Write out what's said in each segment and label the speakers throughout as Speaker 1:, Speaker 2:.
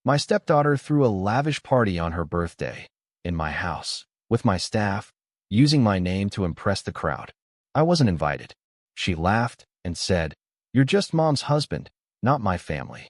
Speaker 1: My stepdaughter threw a lavish party on her birthday, in my house, with my staff, using my name to impress the crowd. I wasn't invited. She laughed and said, "You're just mom's husband, not my family."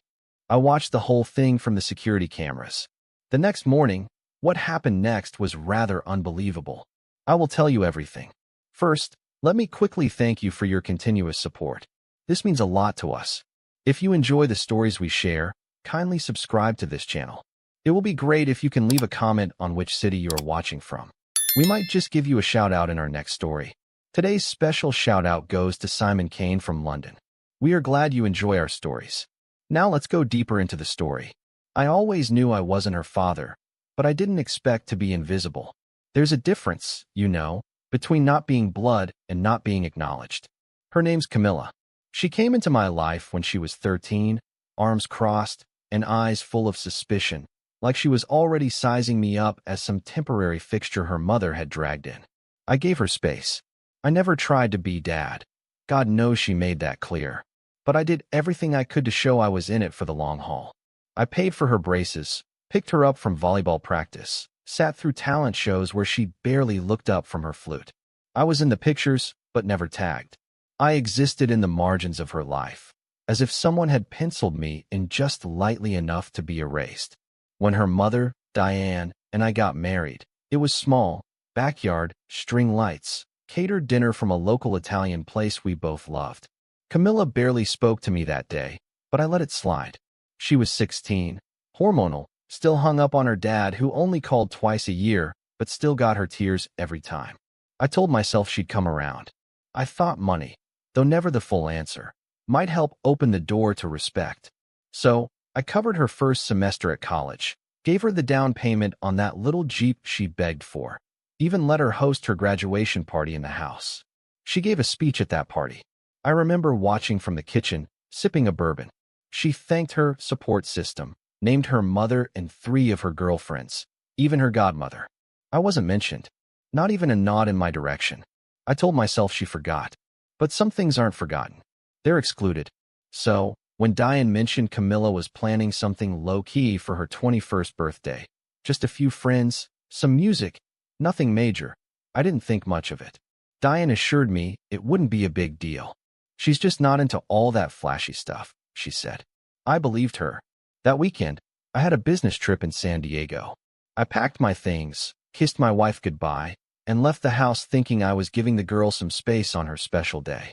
Speaker 1: I watched the whole thing from the security cameras. The next morning, what happened next was rather unbelievable. I will tell you everything. First, let me quickly thank you for your continuous support. This means a lot to us. If you enjoy the stories we share, kindly subscribe to this channel. It will be great if you can leave a comment on which city you are watching from. We might just give you a shout out in our next story. Today's special shout out goes to Simon Kane from London. We are glad you enjoy our stories. Now let's go deeper into the story. I always knew I wasn't her father, but I didn't expect to be invisible. There's a difference, you know, between not being blood and not being acknowledged. Her name's Camilla. She came into my life when she was 13, arms crossed and eyes full of suspicion, like she was already sizing me up as some temporary fixture her mother had dragged in. I gave her space. I never tried to be dad. God knows she made that clear. But I did everything I could to show I was in it for the long haul. I paid for her braces, picked her up from volleyball practice, sat through talent shows where she barely looked up from her flute. I was in the pictures, but never tagged. I existed in the margins of her life, as if someone had penciled me in just lightly enough to be erased. When her mother, Diane, and I got married, it was small, backyard, string lights, catered dinner from a local Italian place we both loved. Camilla barely spoke to me that day, but I let it slide. She was 16, hormonal, still hung up on her dad who only called twice a year, but still got her tears every time. I told myself she'd come around. I thought money, though never the full answer, might help open the door to respect. So, I covered her first semester at college, gave her the down payment on that little Jeep she begged for, even let her host her graduation party in the house. She gave a speech at that party. I remember watching from the kitchen, sipping a bourbon. She thanked her support system, named her mother and 3 of her girlfriends, even her godmother. I wasn't mentioned. Not even a nod in my direction. I told myself she forgot. But some things aren't forgotten. They're excluded. So, when Diane mentioned Camilla was planning something low-key for her 21st birthday, just a few friends, some music, nothing major, I didn't think much of it. Diane assured me it wouldn't be a big deal. She's just not into all that flashy stuff, she said. I believed her. That weekend, I had a business trip in San Diego. I packed my things, kissed my wife goodbye, and left the house thinking I was giving the girl some space on her special day.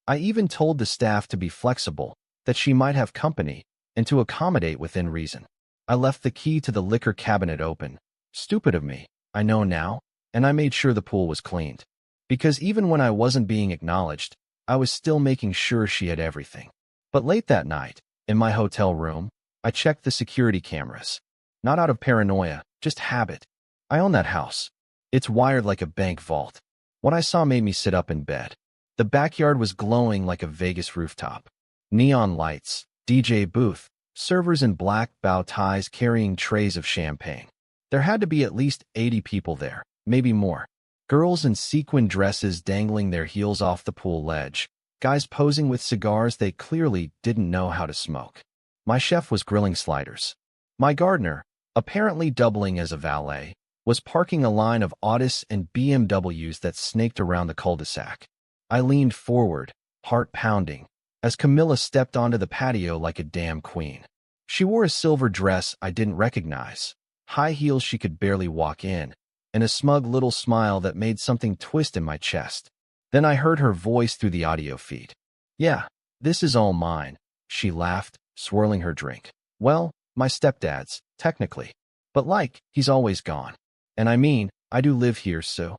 Speaker 1: I even told the staff to be flexible, that she might have company, and to accommodate within reason. I left the key to the liquor cabinet open. Stupid of me, I know now, and I made sure the pool was cleaned. Because even when I wasn't being acknowledged, I was still making sure she had everything. But late that night, in my hotel room, I checked the security cameras. Not out of paranoia, just habit. I own that house. It's wired like a bank vault. What I saw made me sit up in bed. The backyard was glowing like a Vegas rooftop. Neon lights, DJ booth, servers in black bow ties carrying trays of champagne. There had to be at least 80 people there, maybe more. Girls in sequin dresses dangling their heels off the pool ledge. Guys posing with cigars they clearly didn't know how to smoke. My chef was grilling sliders. My gardener, apparently doubling as a valet, was parking a line of Audis and BMWs that snaked around the cul-de-sac. I leaned forward, heart pounding, as Camilla stepped onto the patio like a damn queen. She wore a silver dress I didn't recognize, high heels she could barely walk in, and a smug little smile that made something twist in my chest. Then I heard her voice through the audio feed. "Yeah, this is all mine," she laughed, swirling her drink. "Well, my stepdad's, technically. But he's always gone. And I mean, I do live here, so."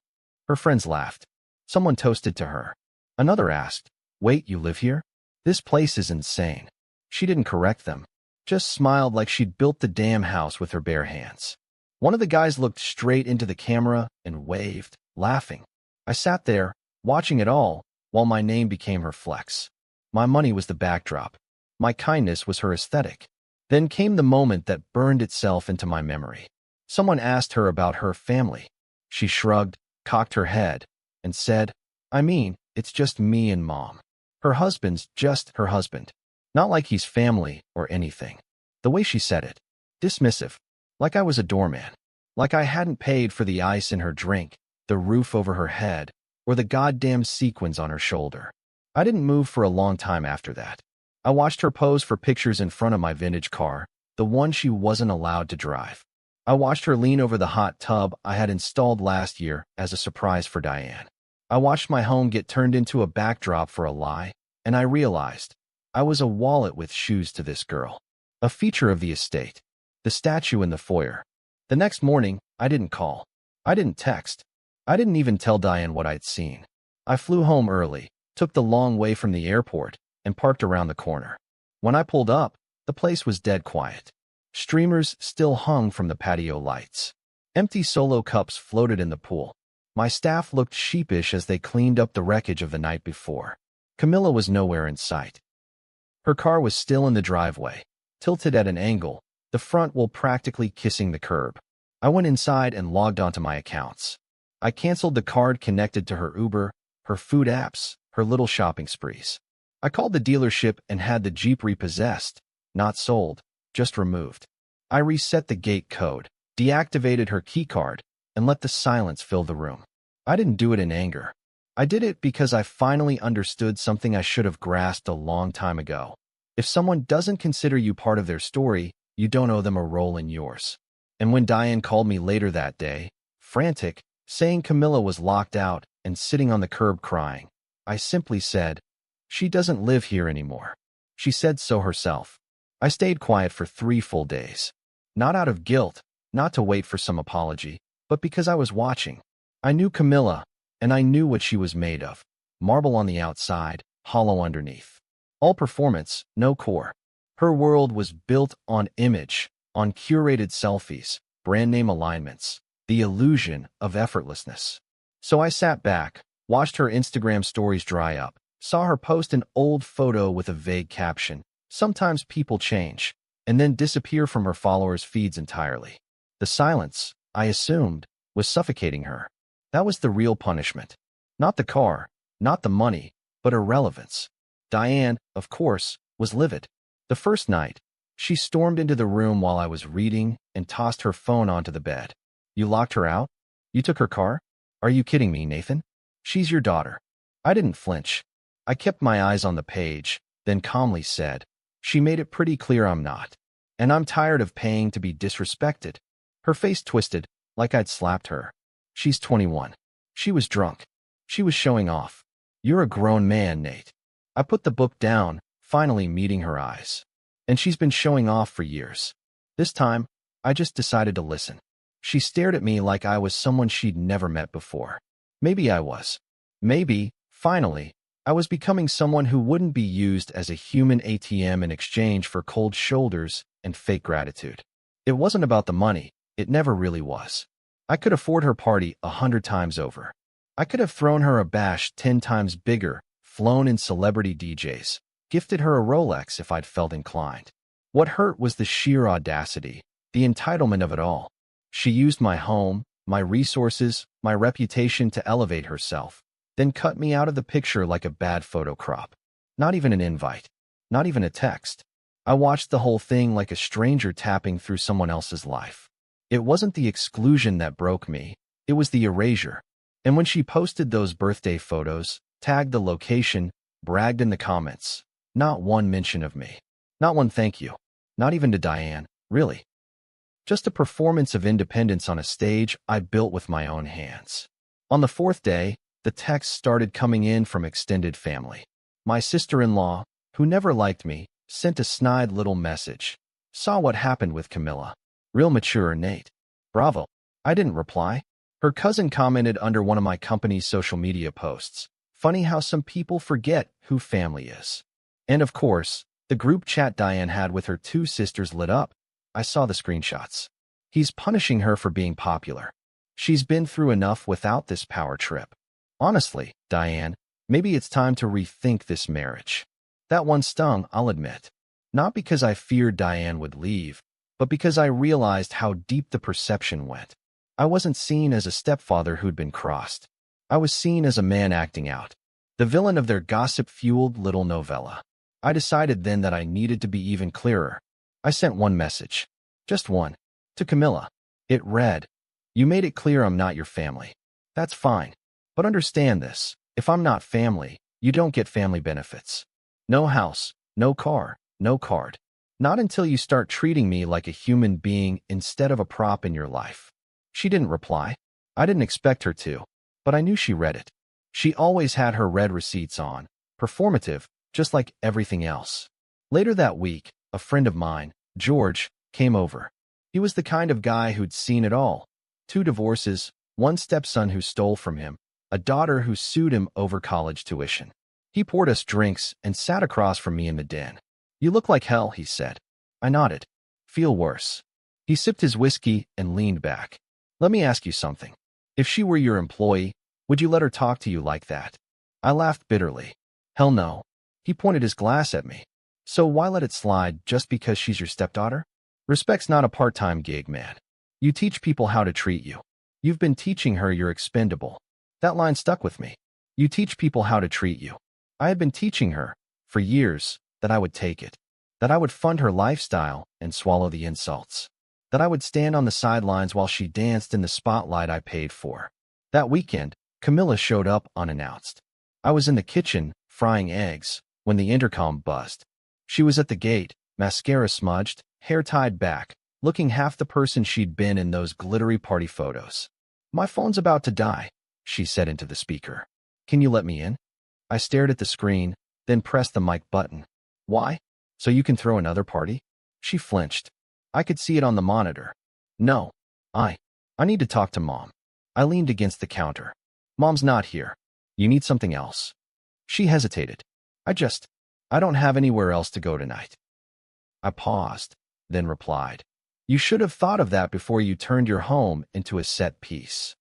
Speaker 1: Her friends laughed. Someone toasted to her. Another asked, "Wait, you live here? This place is insane." She didn't correct them, just smiled like she'd built the damn house with her bare hands. One of the guys looked straight into the camera and waved, laughing. I sat there, watching it all, while my name became her flex. My money was the backdrop. My kindness was her aesthetic. Then came the moment that burned itself into my memory. Someone asked her about her family. She shrugged, cocked her head, and said, "I mean, it's just me and Mom. Her husband's just her husband. Not like he's family or anything." The way she said it, dismissive, like I was a doorman, like I hadn't paid for the ice in her drink, the roof over her head, or the goddamn sequins on her shoulder. I didn't move for a long time after that. I watched her pose for pictures in front of my vintage car, the one she wasn't allowed to drive. I watched her lean over the hot tub I had installed last year as a surprise for Diane. I watched my home get turned into a backdrop for a lie, and I realized I was a wallet with shoes to this girl. A feature of the estate. The statue in the foyer. The next morning, I didn't call. I didn't text. I didn't even tell Diane what I'd seen. I flew home early, took the long way from the airport, and parked around the corner. When I pulled up, the place was dead quiet. Streamers still hung from the patio lights. Empty Solo cups floated in the pool. My staff looked sheepish as they cleaned up the wreckage of the night before. Camilla was nowhere in sight. Her car was still in the driveway, tilted at an angle, the front wheel practically kissing the curb. I went inside and logged onto my accounts. I canceled the card connected to her Uber, her food apps, her little shopping sprees. I called the dealership and had the Jeep repossessed, not sold, just removed. I reset the gate code, deactivated her keycard, and let the silence fill the room. I didn't do it in anger. I did it because I finally understood something I should have grasped a long time ago. If someone doesn't consider you part of their story, you don't owe them a role in yours. And when Diane called me later that day, frantic, saying Camilla was locked out and sitting on the curb crying, I simply said, "She doesn't live here anymore." She said so herself. I stayed quiet for 3 full days. Not out of guilt, not to wait for some apology, but because I was watching. I knew Camilla, and I knew what she was made of. Marble on the outside, hollow underneath. All performance, no core. Her world was built on image, on curated selfies, brand name alignments, the illusion of effortlessness. So I sat back, watched her Instagram stories dry up, saw her post an old photo with a vague caption, "Sometimes people change," and then disappear from her followers' feeds entirely. The silence, I assumed, was suffocating her. That was the real punishment. Not the car, not the money, but irrelevance. Diane, of course, was livid. The first night, she stormed into the room while I was reading and tossed her phone onto the bed. "You locked her out? You took her car? Are you kidding me, Nathan? She's your daughter." I didn't flinch. I kept my eyes on the page, then calmly said, "She made it pretty clear I'm not. And I'm tired of paying to be disrespected." Her face twisted, like I'd slapped her. "She's 21. She was drunk. She was showing off. You're a grown man, Nate." I put the book down, finally meeting her eyes. "And she's been showing off for years." This time, I just decided to listen. She stared at me like I was someone she'd never met before. Maybe I was. Maybe, finally, I was becoming someone who wouldn't be used as a human ATM in exchange for cold shoulders and fake gratitude. It wasn't about the money. It never really was. I could afford her party 100 times over. I could have thrown her a bash 10 times bigger, flown in celebrity DJs, gifted her a Rolex if I'd felt inclined. What hurt was the sheer audacity, the entitlement of it all. She used my home, my resources, my reputation to elevate herself, then cut me out of the picture like a bad photo crop. Not even an invite. Not even a text. I watched the whole thing like a stranger tapping through someone else's life. It wasn't the exclusion that broke me. It was the erasure. And when she posted those birthday photos, tagged the location, bragged in the comments, not one mention of me. Not one thank you. Not even to Diane, really. Just a performance of independence on a stage I built with my own hands. On the 4th day, the texts started coming in from extended family. My sister-in-law, who never liked me, sent a snide little message. "Saw what happened with Camilla. Real mature, Nate. Bravo." I didn't reply. Her cousin commented under one of my company's social media posts. Funny how some people forget who family is. And of course, the group chat Diane had with her 2 sisters lit up. I saw the screenshots. He's punishing her for being popular. She's been through enough without this power trip. Honestly, Diane, maybe it's time to rethink this marriage. That one stung, I'll admit. Not because I feared Diane would leave, but because I realized how deep the perception went. I wasn't seen as a stepfather who'd been crossed. I was seen as a man acting out, the villain of their gossip-fueled little novella. I decided then that I needed to be even clearer. I sent one message. Just one. To Camilla. It read, "You made it clear I'm not your family. That's fine. But understand this. If I'm not family, you don't get family benefits. No house, no car, no card. Not until you start treating me like a human being instead of a prop in your life." She didn't reply. I didn't expect her to, but I knew she read it. She always had her red receipts on, performative, just like everything else. Later that week, a friend of mine, George, came over. He was the kind of guy who'd seen it all. 2 divorces, 1 stepson who stole from him, a daughter who sued him over college tuition. He poured us drinks and sat across from me in the den. "You look like hell," he said. I nodded. "Feel worse." He sipped his whiskey and leaned back. "Let me ask you something. If she were your employee, would you let her talk to you like that?" I laughed bitterly. "Hell no." He pointed his glass at me. "So why let it slide just because she's your stepdaughter? Respect's not a part-time gig, man. You teach people how to treat you. You've been teaching her you're expendable." That line stuck with me. You teach people how to treat you. I had been teaching her, for years, that I would take it. That I would fund her lifestyle and swallow the insults. That I would stand on the sidelines while she danced in the spotlight I paid for. That weekend, Camilla showed up unannounced. I was in the kitchen, frying eggs, when the intercom buzzed. She was at the gate, mascara smudged, hair tied back, looking half the person she'd been in those glittery party photos. "My phone's about to die," she said into the speaker. "Can you let me in?" I stared at the screen, then pressed the mic button. "Why? So you can throw another party?" She flinched. I could see it on the monitor. "No. I need to talk to Mom." I leaned against the counter. "Mom's not here. You need something else." She hesitated. I don't have anywhere else to go tonight." I paused, then replied, "You should have thought of that before you turned your home into a set piece."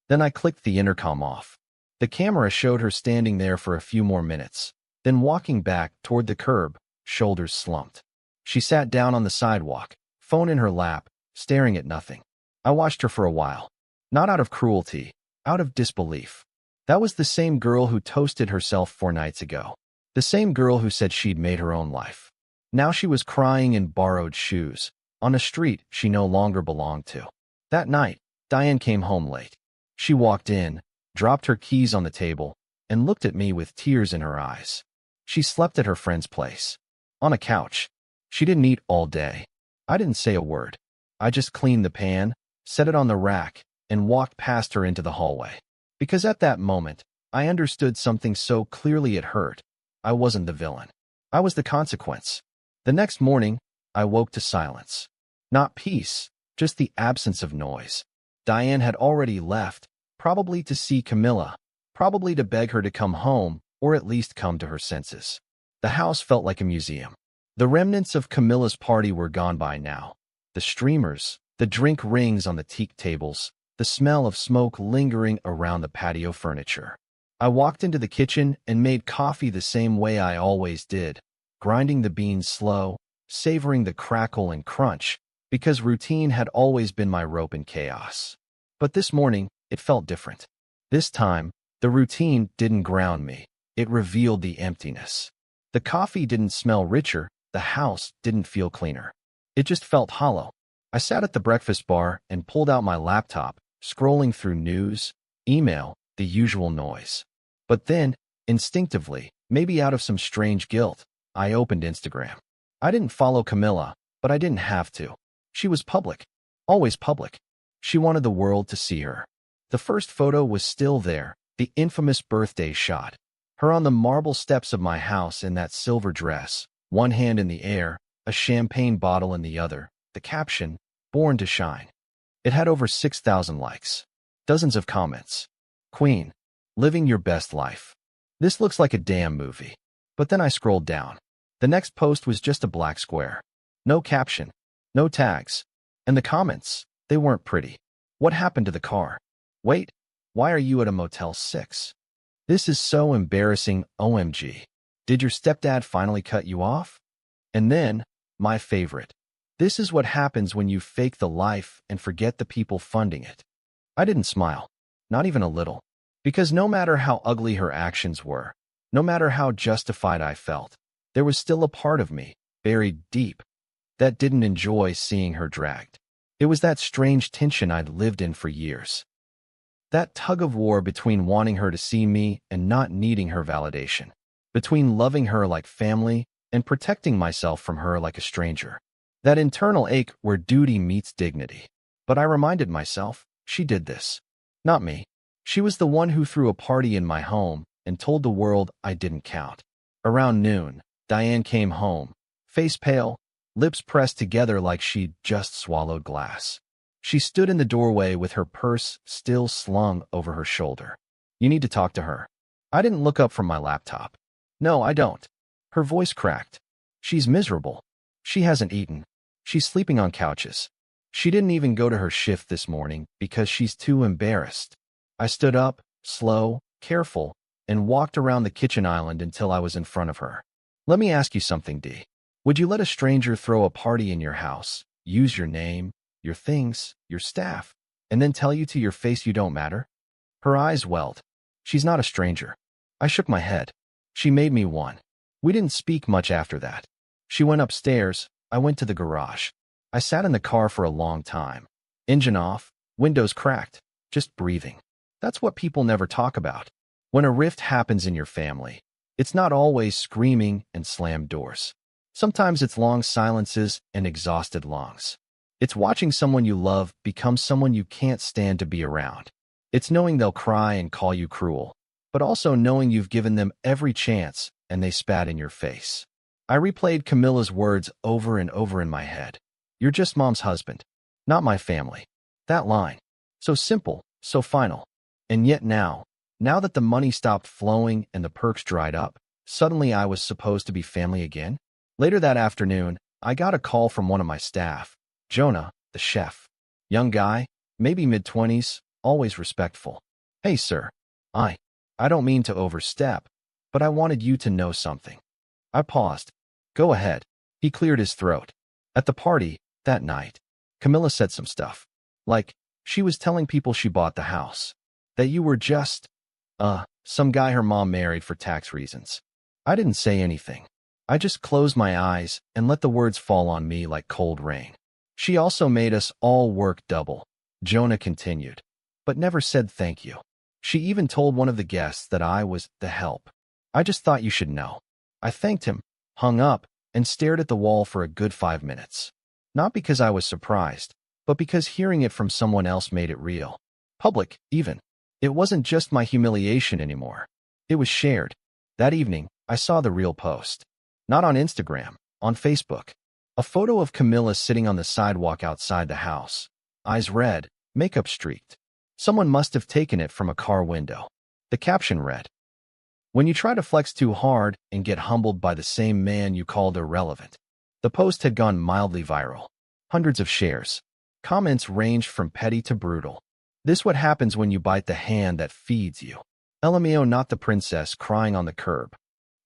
Speaker 1: Then I clicked the intercom off. The camera showed her standing there for a few more minutes, then walking back toward the curb, shoulders slumped. She sat down on the sidewalk, phone in her lap, staring at nothing. I watched her for a while. Not out of cruelty, out of disbelief. That was the same girl who toasted herself 4 nights ago. The same girl who said she'd made her own life. Now she was crying in borrowed shoes, on a street she no longer belonged to. That night, Diane came home late. She walked in, dropped her keys on the table, and looked at me with tears in her eyes. She slept at her friend's place. On a couch. She didn't eat all day. I didn't say a word. I just cleaned the pan, set it on the rack, and walked past her into the hallway. Because at that moment, I understood something so clearly it hurt. I wasn't the villain. I was the consequence. The next morning, I woke to silence. Not peace, just the absence of noise. Diane had already left, probably to see Camilla, probably to beg her to come home, or at least come to her senses. The house felt like a museum. The remnants of Camilla's party were gone by now. The streamers, the drink rings on the teak tables, the smell of smoke lingering around the patio furniture. I walked into the kitchen and made coffee the same way I always did, grinding the beans slow, savoring the crackle and crunch, because routine had always been my rope in chaos. But this morning, it felt different. This time, the routine didn't ground me. It revealed the emptiness. The coffee didn't smell richer, the house didn't feel cleaner. It just felt hollow. I sat at the breakfast bar and pulled out my laptop, scrolling through news, email, the usual noise. But then, instinctively, maybe out of some strange guilt, I opened Instagram. I didn't follow Camilla, but I didn't have to. She was public. Always public. She wanted the world to see her. The first photo was still there, the infamous birthday shot. Her on the marble steps of my house in that silver dress, one hand in the air, a champagne bottle in the other, the caption, "Born to Shine." It had over 6,000 likes. Dozens of comments. "Queen, living your best life. This looks like a damn movie." But then I scrolled down. The next post was just a black square. No caption. No tags. And the comments, they weren't pretty. "What happened to the car? Wait, why are you at a Motel 6? This is so embarrassing, OMG. Did your stepdad finally cut you off?" And then, my favorite. "This is what happens when you fake the life and forget the people funding it." I didn't smile. Not even a little. Because no matter how ugly her actions were, no matter how justified I felt, there was still a part of me, buried deep, that didn't enjoy seeing her dragged. It was that strange tension I'd lived in for years. That tug-of-war between wanting her to see me and not needing her validation. Between loving her like family and protecting myself from her like a stranger. That internal ache where duty meets dignity. But I reminded myself, she did this. Not me. She was the one who threw a party in my home and told the world I didn't count. Around noon, Diane came home, face pale, lips pressed together like she'd just swallowed glass. She stood in the doorway with her purse still slung over her shoulder. You need to talk to her. I didn't look up from my laptop. No, I don't. Her voice cracked. She's miserable. She hasn't eaten. She's sleeping on couches. She didn't even go to her shift this morning because she's too embarrassed. I stood up, slow, careful, and walked around the kitchen island until I was in front of her. Let me ask you something, Dee. Would you let a stranger throw a party in your house, use your name, your things, your staff, and then tell you to your face you don't matter? Her eyes welled. She's not a stranger. I shook my head. She made me one. We didn't speak much after that. She went upstairs. I went to the garage. I sat in the car for a long time. Engine off, windows cracked, just breathing. That's what people never talk about. When a rift happens in your family, it's not always screaming and slammed doors. Sometimes it's long silences and exhausted lungs. It's watching someone you love become someone you can't stand to be around. It's knowing they'll cry and call you cruel, but also knowing you've given them every chance and they spat in your face. I replayed Camilla's words over and over in my head. You're just mom's husband, not my family. That line. So simple, so final. And yet now that the money stopped flowing and the perks dried up, suddenly I was supposed to be family again? Later that afternoon, I got a call from one of my staff, Jonah, the chef. Young guy, maybe mid-20s, always respectful. Hey, sir. I don't mean to overstep, but I wanted you to know something. I paused. Go ahead. He cleared his throat. At the party, that night, Camilla said some stuff. Like, she was telling people she bought the house. That you were just, some guy her mom married for tax reasons. I didn't say anything. I just closed my eyes and let the words fall on me like cold rain. She also made us all work double, Jonah continued, but never said thank you. She even told one of the guests that I was the help. I just thought you should know. I thanked him, hung up, and stared at the wall for a good 5 minutes. Not because I was surprised, but because hearing it from someone else made it real. Public, even. It wasn't just my humiliation anymore. It was shared. That evening, I saw the real post. Not on Instagram, on Facebook. A photo of Camilla sitting on the sidewalk outside the house. Eyes red, makeup streaked. Someone must have taken it from a car window. The caption read, "When you try to flex too hard and get humbled by the same man you called irrelevant." The post had gone mildly viral. Hundreds of shares. Comments ranged from petty to brutal. This what happens when you bite the hand that feeds you. LMAO, not the princess crying on the curb.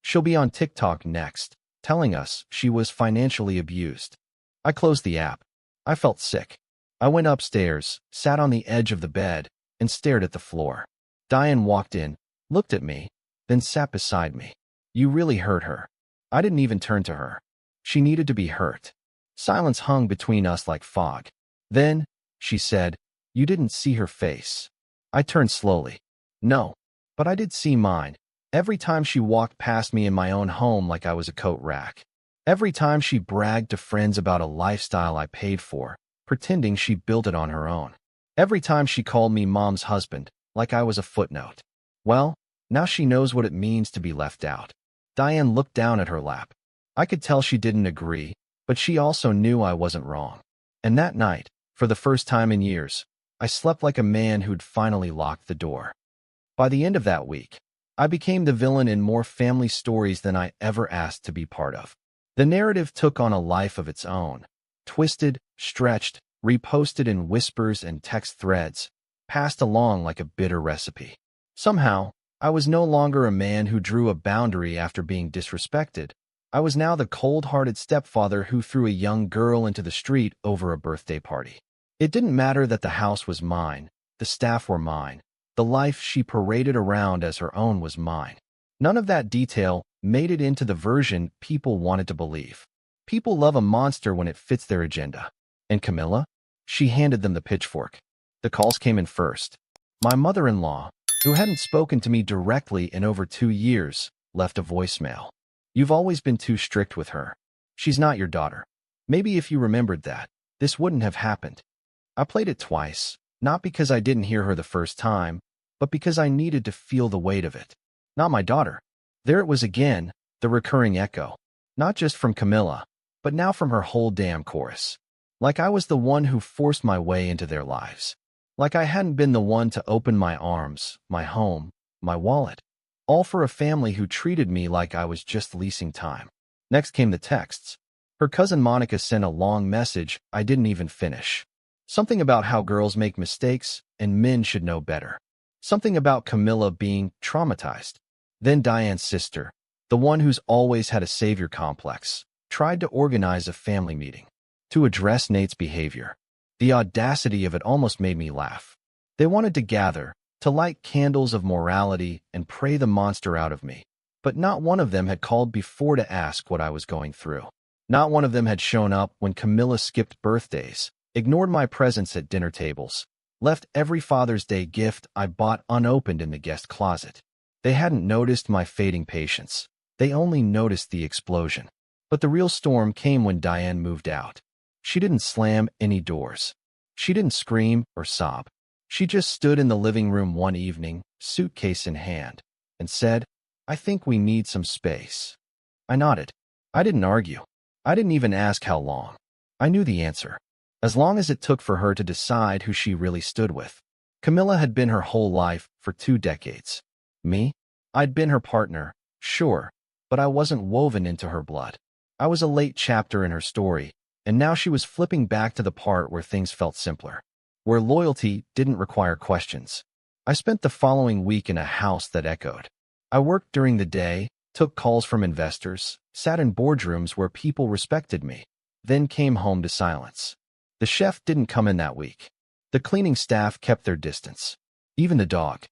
Speaker 1: She'll be on TikTok next, telling us she was financially abused. I closed the app. I felt sick. I went upstairs, sat on the edge of the bed, and stared at the floor. Diane walked in, looked at me, then sat beside me. You really hurt her. I didn't even turn to her. She needed to be hurt. Silence hung between us like fog. Then, she said, "You didn't see her face." I turned slowly. No, but I did see mine. Every time she walked past me in my own home like I was a coat rack. Every time she bragged to friends about a lifestyle I paid for, pretending she built it on her own. Every time she called me mom's husband, like I was a footnote. Well, now she knows what it means to be left out. Diane looked down at her lap. I could tell she didn't agree, but she also knew I wasn't wrong. And that night, for the first time in years, I slept like a man who'd finally locked the door. By the end of that week, I became the villain in more family stories than I ever asked to be part of. The narrative took on a life of its own. Twisted, stretched, reposted in whispers and text threads, passed along like a bitter recipe. Somehow, I was no longer a man who drew a boundary after being disrespected. I was now the cold-hearted stepfather who threw a young girl into the street over a birthday party. It didn't matter that the house was mine, the staff were mine, the life she paraded around as her own was mine. None of that detail made it into the version people wanted to believe. People love a monster when it fits their agenda. And Camilla? She handed them the pitchfork. The calls came in first. My mother-in-law, who hadn't spoken to me directly in over 2 years, left a voicemail. You've always been too strict with her. She's not your daughter. Maybe if you remembered that, this wouldn't have happened. I played it twice, not because I didn't hear her the first time, but because I needed to feel the weight of it. Not my daughter. There it was again, the recurring echo. Not just from Camilla, but now from her whole damn chorus. Like I was the one who forced my way into their lives. Like I hadn't been the one to open my arms, my home, my wallet. All for a family who treated me like I was just leasing time. Next came the texts. Her cousin Monica sent a long message I didn't even finish. Something about how girls make mistakes and men should know better. Something about Camilla being traumatized. Then Diane's sister, the one who's always had a savior complex, tried to organize a family meeting to address Nate's behavior. The audacity of it almost made me laugh. They wanted to gather, to light candles of morality and pray the monster out of me. But not one of them had called before to ask what I was going through. Not one of them had shown up when Camilla skipped birthdays, ignored my presence at dinner tables, left every Father's Day gift I bought unopened in the guest closet. They hadn't noticed my fading patience. They only noticed the explosion. But the real storm came when Diane moved out. She didn't slam any doors. She didn't scream or sob. She just stood in the living room one evening, suitcase in hand, and said, "I think we need some space." I nodded. I didn't argue. I didn't even ask how long. I knew the answer. As long as it took for her to decide who she really stood with. Camilla had been her whole life for 2 decades. Me? I'd been her partner, sure, but I wasn't woven into her blood. I was a late chapter in her story, and now she was flipping back to the part where things felt simpler, where loyalty didn't require questions. I spent the following week in a house that echoed. I worked during the day, took calls from investors, sat in boardrooms where people respected me, then came home to silence. The chef didn't come in that week. The cleaning staff kept their distance. Even the dog.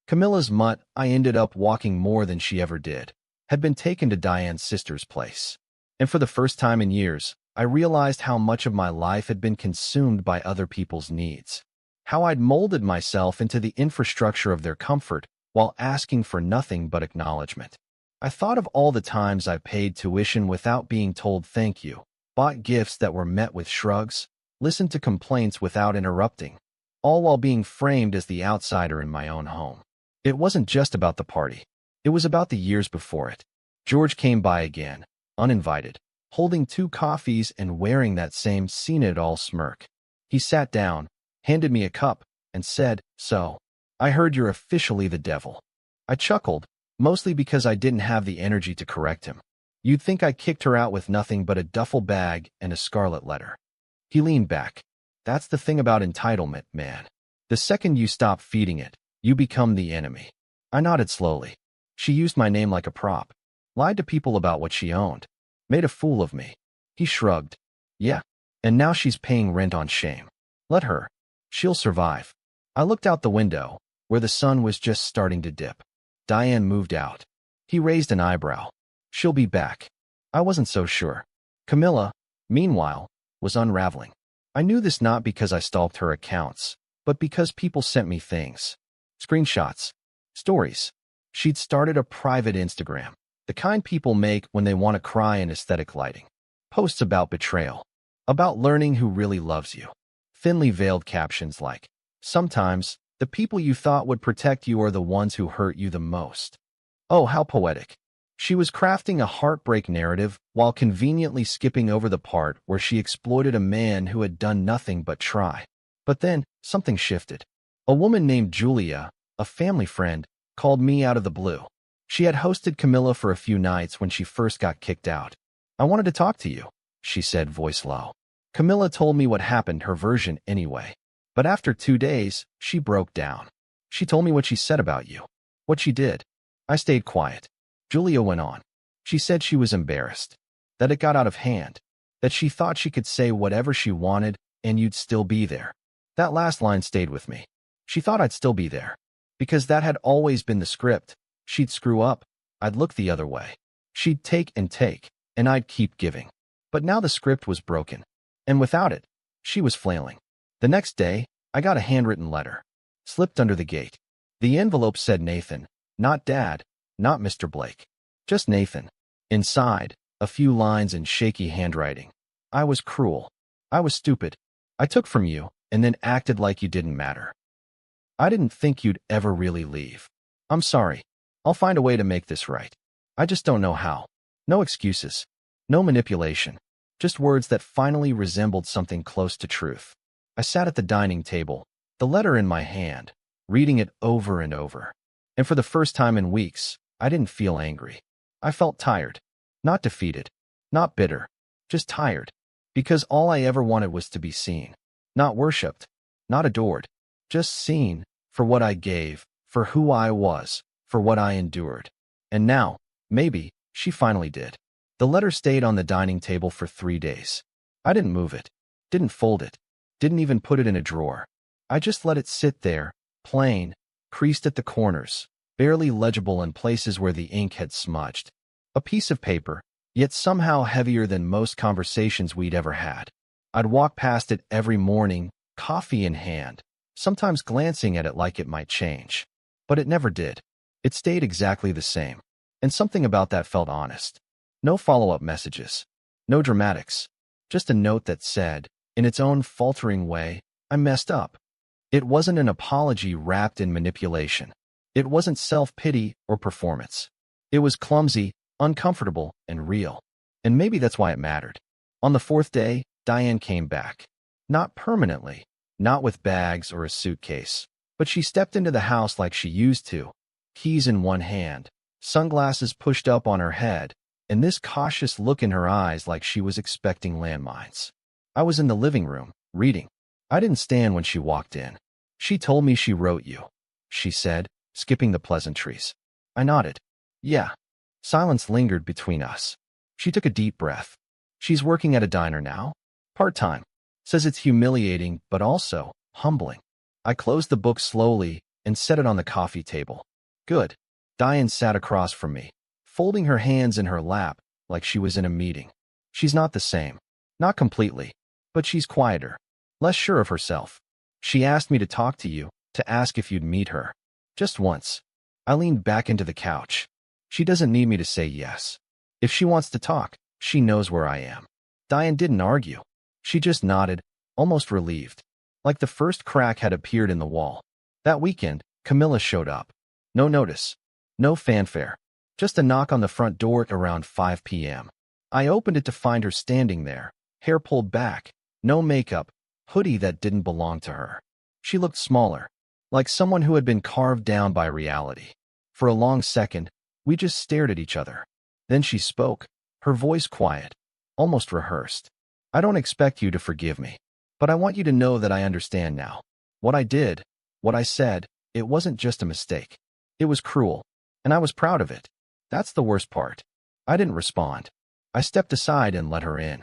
Speaker 1: Camilla's mutt, I ended up walking more than she ever did, had been taken to Diane's sister's place. And for the first time in years, I realized how much of my life had been consumed by other people's needs. How I'd molded myself into the infrastructure of their comfort while asking for nothing but acknowledgement. I thought of all the times I paid tuition without being told thank you, bought gifts that were met with shrugs, listened to complaints without interrupting, all while being framed as the outsider in my own home. It wasn't just about the party. It was about the years before it. George came by again, uninvited, holding 2 coffees and wearing that same seen-it-all smirk. He sat down, handed me a cup, and said, "So, I heard you're officially the devil." I chuckled, mostly because I didn't have the energy to correct him. You'd think I kicked her out with nothing but a duffel bag and a scarlet letter. He leaned back. That's the thing about entitlement, man. The second you stop feeding it, you become the enemy. I nodded slowly. She used my name like a prop. Lied to people about what she owned. Made a fool of me. He shrugged. Yeah. And now she's paying rent on shame. Let her. She'll survive. I looked out the window, where the sun was just starting to dip. Diane moved out. He raised an eyebrow. She'll be back. I wasn't so sure. Camilla, meanwhile, was unraveling. I knew this not because I stalked her accounts, but because people sent me things. Screenshots. Stories. She'd started a private Instagram, the kind people make when they want to cry in aesthetic lighting. Posts about betrayal. About learning who really loves you. Thinly veiled captions like, "Sometimes, the people you thought would protect you are the ones who hurt you the most." Oh, how poetic. She was crafting a heartbreak narrative while conveniently skipping over the part where she exploited a man who had done nothing but try. But then, something shifted. A woman named Julia, a family friend, called me out of the blue. She had hosted Camilla for a few nights when she first got kicked out. "I wanted to talk to you," she said, voice low. Camilla told me what happened, her version anyway. But after 2 days, she broke down. "She told me what she said about you. What she did." I stayed quiet. Julia went on. She said she was embarrassed. That it got out of hand. That she thought she could say whatever she wanted and you'd still be there. That last line stayed with me. She thought I'd still be there. Because that had always been the script. She'd screw up. I'd look the other way. She'd take, and I'd keep giving. But now the script was broken. And without it, she was flailing. The next day, I got a handwritten letter. Slipped under the gate. The envelope said Nathan, not Dad, not Mr. Blake. Just Nathan. Inside, a few lines in shaky handwriting. I was cruel. I was stupid. I took from you, and then acted like you didn't matter. I didn't think you'd ever really leave. I'm sorry. I'll find a way to make this right. I just don't know how. No excuses. No manipulation. Just words that finally resembled something close to truth. I sat at the dining table, the letter in my hand, reading it over and over. And for the first time in weeks, I didn't feel angry. I felt tired. Not defeated. Not bitter. Just tired. Because all I ever wanted was to be seen. Not worshipped. Not adored. Just seen for what I gave, for who I was, for what I endured. And now, maybe, she finally did. The letter stayed on the dining table for 3 days. I didn't move it. Didn't fold it. Didn't even put it in a drawer. I just let it sit there, plain, creased at the corners, barely legible in places where the ink had smudged. A piece of paper, yet somehow heavier than most conversations we'd ever had. I'd walk past it every morning, coffee in hand, sometimes glancing at it like it might change. But it never did. It stayed exactly the same. And something about that felt honest. No follow-up messages. No dramatics. Just a note that said, in its own faltering way, I messed up. It wasn't an apology wrapped in manipulation. It wasn't self-pity or performance. It was clumsy, uncomfortable, and real. And maybe that's why it mattered. On the 4th day, Diane came back. Not permanently, not with bags or a suitcase, but she stepped into the house like she used to, keys in one hand, sunglasses pushed up on her head, and this cautious look in her eyes like she was expecting landmines. I was in the living room, reading. I didn't stand when she walked in. She told me she wrote you, she said, skipping the pleasantries. I nodded. Yeah. Silence lingered between us. She took a deep breath. She's working at a diner now? Part-time. Says it's humiliating, but also humbling. I closed the book slowly and set it on the coffee table. Good. Diane sat across from me, folding her hands in her lap like she was in a meeting. She's not the same. Not completely. But she's quieter. Less sure of herself. She asked me to talk to you, to ask if you'd meet her. Just once. I leaned back into the couch. She doesn't need me to say yes. If she wants to talk, she knows where I am. Diane didn't argue. She just nodded, almost relieved. Like the first crack had appeared in the wall. That weekend, Camilla showed up. No notice. No fanfare. Just a knock on the front door around 5 p.m. I opened it to find her standing there, hair pulled back, no makeup, hoodie that didn't belong to her. She looked smaller, like someone who had been carved down by reality. For a long second, we just stared at each other. Then she spoke, her voice quiet, almost rehearsed. I don't expect you to forgive me, but I want you to know that I understand now. What I did, what I said, it wasn't just a mistake. It was cruel, and I was proud of it. That's the worst part. I didn't respond. I stepped aside and let her in.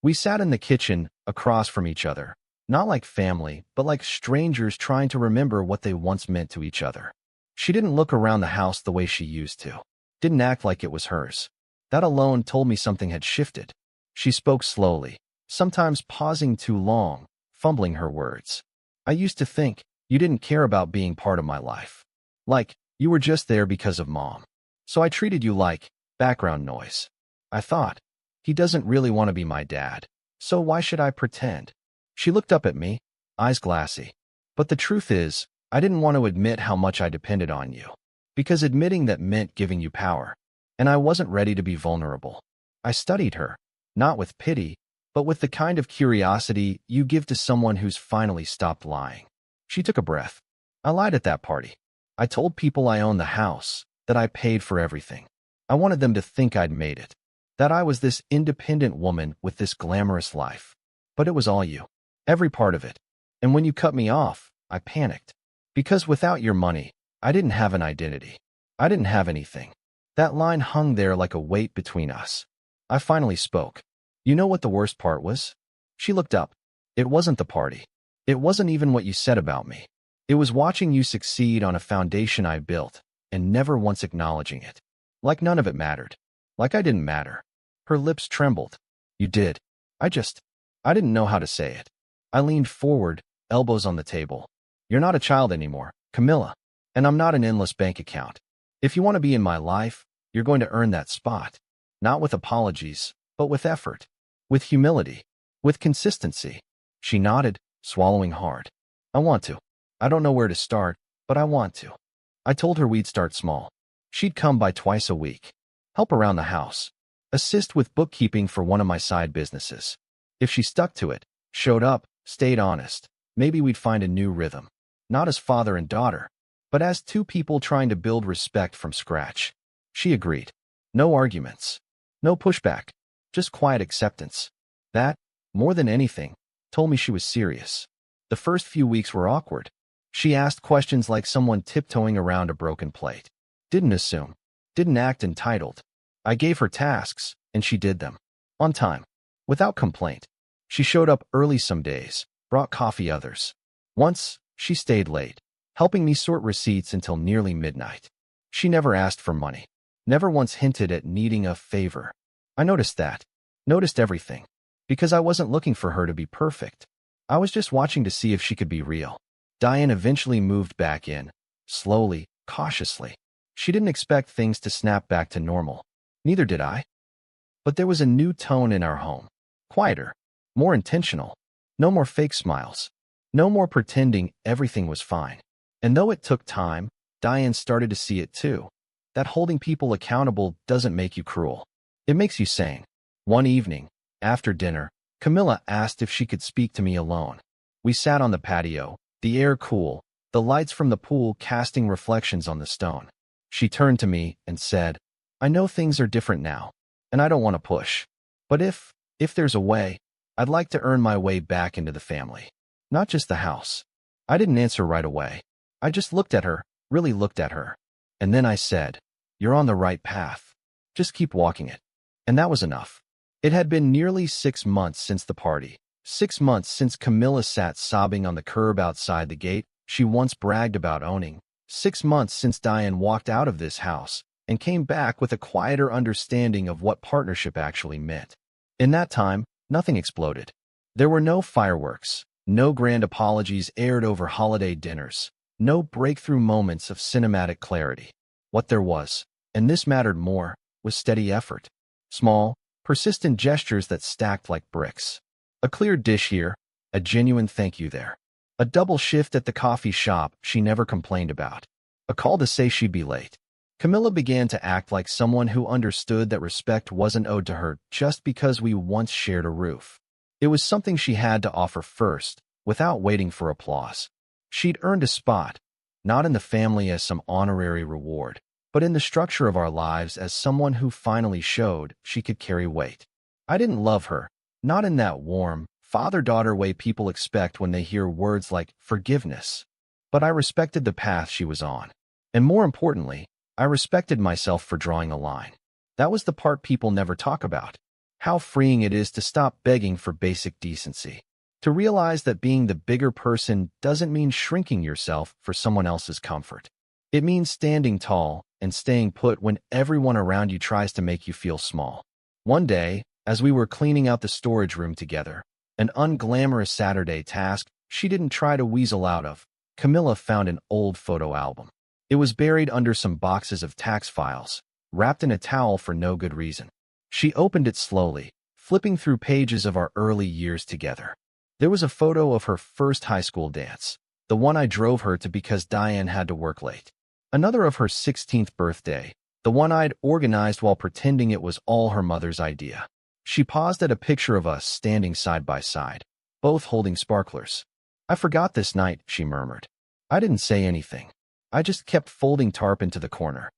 Speaker 1: We sat in the kitchen, across from each other, not like family, but like strangers trying to remember what they once meant to each other. She didn't look around the house the way she used to. Didn't act like it was hers. That alone told me something had shifted. She spoke slowly, sometimes pausing too long, fumbling her words. I used to think you didn't care about being part of my life. Like, you were just there because of Mom. So I treated you like background noise. I thought, he doesn't really want to be my dad, so why should I pretend? She looked up at me, eyes glassy. But the truth is, I didn't want to admit how much I depended on you. Because admitting that meant giving you power. And I wasn't ready to be vulnerable. I studied her, not with pity, but with the kind of curiosity you give to someone who's finally stopped lying. She took a breath. I lied at that party. I told people I owned the house, that I paid for everything. I wanted them to think I'd made it. That I was this independent woman with this glamorous life. But it was all you. Every part of it. And when you cut me off, I panicked. Because without your money, I didn't have an identity. I didn't have anything. That line hung there like a weight between us. I finally spoke. You know what the worst part was? She looked up. It wasn't the party. It wasn't even what you said about me. It was watching you succeed on a foundation I built, and never once acknowledging it. Like none of it mattered. Like I didn't matter. Her lips trembled. You did. I didn't know how to say it. I leaned forward, elbows on the table. You're not a child anymore, Camilla. And I'm not an endless bank account. If you want to be in my life, you're going to earn that spot. Not with apologies, but with effort. With humility. With consistency. She nodded, swallowing hard. I want to. I don't know where to start, but I want to. I told her we'd start small. She'd come by twice a week. Help around the house. Assist with bookkeeping for one of my side businesses. If she stuck to it, showed up, stayed honest, maybe we'd find a new rhythm. Not as father and daughter, but as two people trying to build respect from scratch. She agreed. No arguments. No pushback. Just quiet acceptance. That, more than anything, told me she was serious. The first few weeks were awkward. She asked questions like someone tiptoeing around a broken plate. Didn't assume. Didn't act entitled. I gave her tasks, and she did them. On time. Without complaint. She showed up early some days, brought coffee others. Once, she stayed late, helping me sort receipts until nearly midnight. She never asked for money. Never once hinted at needing a favor. I noticed that. Noticed everything. Because I wasn't looking for her to be perfect. I was just watching to see if she could be real. Diane eventually moved back in. Slowly, cautiously. She didn't expect things to snap back to normal. Neither did I. But there was a new tone in our home. Quieter. More intentional. No more fake smiles. No more pretending everything was fine. And though it took time, Diane started to see it too. That holding people accountable doesn't make you cruel. It makes you sane. One evening, after dinner, Camilla asked if she could speak to me alone. We sat on the patio, the air cool, the lights from the pool casting reflections on the stone. She turned to me and said, I know things are different now, and I don't want to push. But if there's a way, I'd like to earn my way back into the family. Not just the house. I didn't answer right away. I just looked at her, really looked at her. And then I said, you're on the right path. Just keep walking it. And that was enough. It had been nearly 6 months since the party. 6 months since Camilla sat sobbing on the curb outside the gate she once bragged about owning. 6 months since Diane walked out of this house and came back with a quieter understanding of what partnership actually meant. In that time, nothing exploded. There were no fireworks, no grand apologies aired over holiday dinners, no breakthrough moments of cinematic clarity. What there was, and this mattered more, was steady effort. Small, persistent gestures that stacked like bricks. A clear dish here, a genuine thank you there. A double shift at the coffee shop she never complained about. A call to say she'd be late. Camilla began to act like someone who understood that respect wasn't owed to her just because we once shared a roof. It was something she had to offer first, without waiting for applause. She'd earned a spot, not in the family as some honorary reward, but in the structure of our lives as someone who finally showed she could carry weight. I didn't love her, not in that warm, father-daughter way people expect when they hear words like forgiveness. But I respected the path she was on. And more importantly, I respected myself for drawing a line. That was the part people never talk about. How freeing it is to stop begging for basic decency. To realize that being the bigger person doesn't mean shrinking yourself for someone else's comfort. It means standing tall and staying put when everyone around you tries to make you feel small. One day, as we were cleaning out the storage room together, an unglamorous Saturday task she didn't try to weasel out of, Camilla found an old photo album. It was buried under some boxes of tax files, wrapped in a towel for no good reason. She opened it slowly, flipping through pages of our early years together. There was a photo of her first high school dance, the one I drove her to because Diane had to work late. Another of her 16th birthday, the one I'd organized while pretending it was all her mother's idea. She paused at a picture of us standing side by side, both holding sparklers. I forgot this night, she murmured. I didn't say anything. I just kept folding tarp into the corner.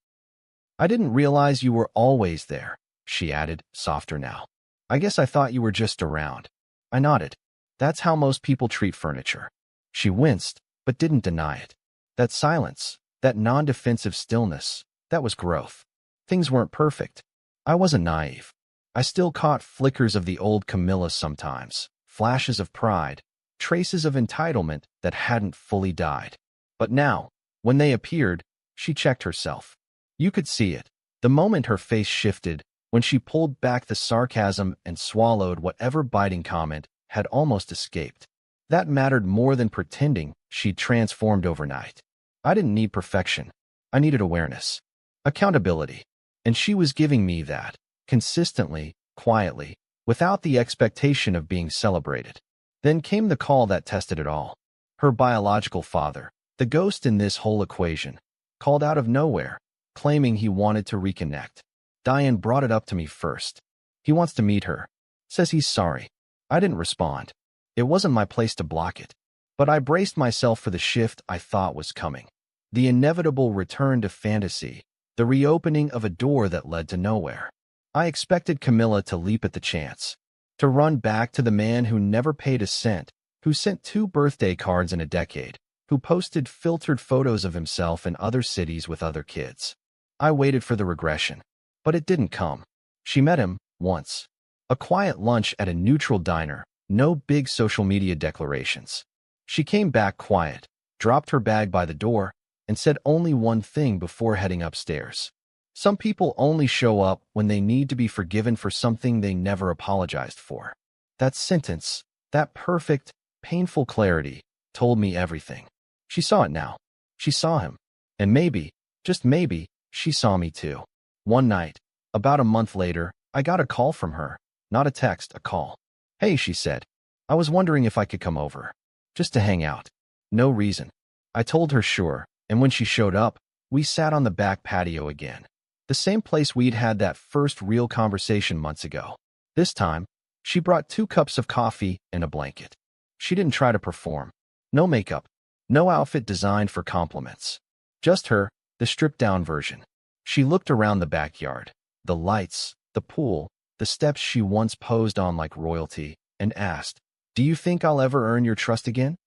Speaker 1: I didn't realize you were always there, she added, softer now. I guess I thought you were just around. I nodded. That's how most people treat furniture. She winced, but didn't deny it. That silence, that non-defensive stillness, that was growth. Things weren't perfect. I wasn't naive. I still caught flickers of the old Camilla sometimes, flashes of pride, traces of entitlement that hadn't fully died. But now, when they appeared, she checked herself. You could see it. The moment her face shifted, When she pulled back the sarcasm and swallowed whatever biting comment had almost escaped. That mattered more than pretending she'd transformed overnight. I didn't need perfection. I needed awareness, accountability, and she was giving me that, consistently, quietly, without the expectation of being celebrated. Then came the call that tested it all. Her biological father, the ghost in this whole equation, called out of nowhere, claiming he wanted to reconnect. Diane brought it up to me first. He wants to meet her. Says he's sorry. I didn't respond. It wasn't my place to block it. But I braced myself for the shift I thought was coming. The inevitable return to fantasy. The reopening of a door that led to nowhere. I expected Camilla to leap at the chance. To run back to the man who never paid a cent, who sent 2 birthday cards in a decade, who posted filtered photos of himself in other cities with other kids. I waited for the regression. But it didn't come. She met him, once. A quiet lunch at a neutral diner, no big social media declarations. She came back quiet, dropped her bag by the door, and said only one thing before heading upstairs. Some people only show up when they need to be forgiven for something they never apologized for. That sentence, that perfect, painful clarity, told me everything. She saw it now. She saw him. And maybe, just maybe, she saw me too. One night, about a month later, I got a call from her. Not a text, a call. Hey, she said. I was wondering if I could come over. Just to hang out. No reason. I told her sure, and when she showed up, we sat on the back patio again. The same place we'd had that first real conversation months ago. This time, she brought 2 cups of coffee and a blanket. She didn't try to perform. No makeup. No outfit designed for compliments. Just her, the stripped-down version. She looked around the backyard, the lights, the pool, the steps she once posed on like royalty, and asked, "Do you think I'll ever earn your trust again?"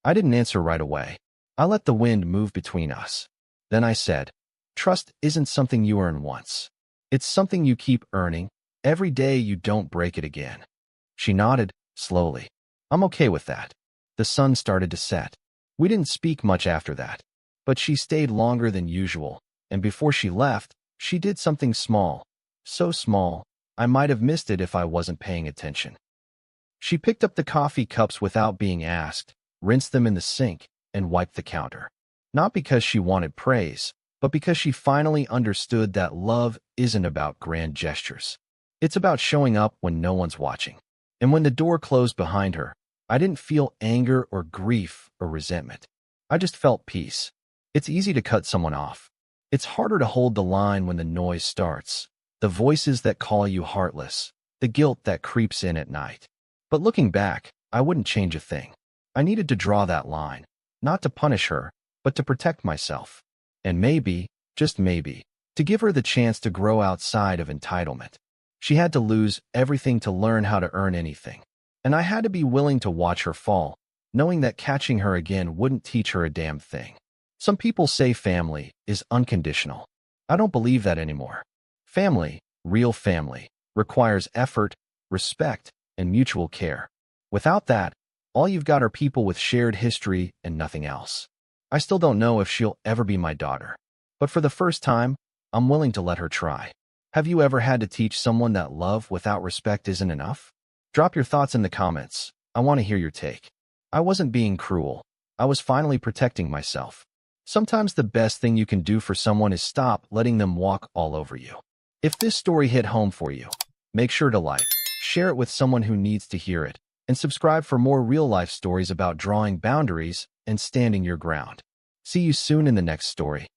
Speaker 1: I didn't answer right away. I let the wind move between us. Then I said, "Trust isn't something you earn once. It's something you keep earning. Every day you don't break it again." She nodded, slowly. I'm okay with that. The sun started to set. We didn't speak much after that. But she stayed longer than usual, and before she left, she did something small. So small, I might have missed it if I wasn't paying attention. She picked up the coffee cups without being asked, rinsed them in the sink, and wiped the counter. Not because she wanted praise, but because she finally understood that love isn't about grand gestures. It's about showing up when no one's watching. And when the door closed behind her, I didn't feel anger or grief or resentment. I just felt peace. It's easy to cut someone off. It's harder to hold the line when the noise starts. The voices that call you heartless, the guilt that creeps in at night. But looking back, I wouldn't change a thing. I needed to draw that line, not to punish her, but to protect myself. And maybe, just maybe, to give her the chance to grow outside of entitlement. She had to lose everything to learn how to earn anything. And I had to be willing to watch her fall, knowing that catching her again wouldn't teach her a damn thing. Some people say family is unconditional. I don't believe that anymore. Family, real family, requires effort, respect, and mutual care. Without that, all you've got are people with shared history and nothing else. I still don't know if she'll ever be my daughter. But for the first time, I'm willing to let her try. Have you ever had to teach someone that love without respect isn't enough? Drop your thoughts in the comments. I want to hear your take. I wasn't being cruel. I was finally protecting myself. Sometimes the best thing you can do for someone is stop letting them walk all over you. If this story hit home for you, make sure to like, share it with someone who needs to hear it, and subscribe for more real-life stories about drawing boundaries and standing your ground. See you soon in the next story.